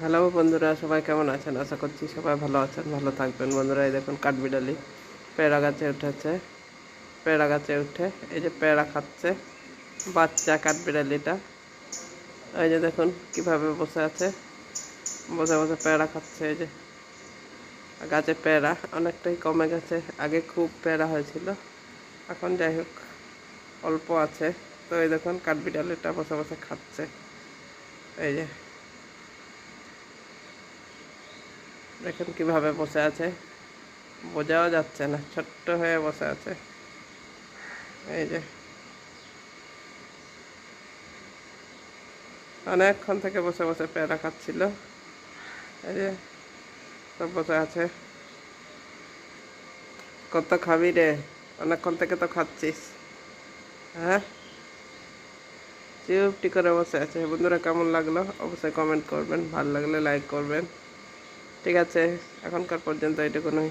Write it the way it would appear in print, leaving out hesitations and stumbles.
Hello বন্ধুরা, সবাই কেমন আছেন? আশা করছি সবাই ভালো আছেন, ভালো থাকবেন। বন্ধুরা, এই দেখুন কাঠবিড়ালি পেয়ারা গাছে উঠেছে। পেয়ারা গাছে উঠে এই যে পেয়ারা খাচ্ছে বাচ্চা কাঠবিড়ালিটা। এই যে দেখুন কিভাবে বসে আছে, বসে বসে পেয়ারা খাচ্ছে। এই যে গাছে পেয়ারা অনেকটাই কমে গেছে, আগে খুব পেয়ারা হয়েছিল, এখন যাই হোক অল্প আছে। তো এই দেখুন কাঠবিড়ালিটা বসে বসে খাচ্ছে। এই যে দেখুন কিভাবে বসে আছে, বোঝাও যাচ্ছে না, ছোট্ট হয়ে বসে আছে। এই যে অনেকক্ষণ থেকে বসে বসে পেয়ারা খাচ্ছিল। এই যে সব বসে আছে। কত খাবি রে? অনেকক্ষণ থেকে তো খাচ্ছিস। হ্যাঁ, চুপটি করে বসে আছে। বন্ধুরা, কেমন লাগলো অবশ্যই কমেন্ট করবেন, ভালো লাগলে লাইক করবেন। ঠিক আছে, এখনকার পর্যন্ত এইটুকুনই।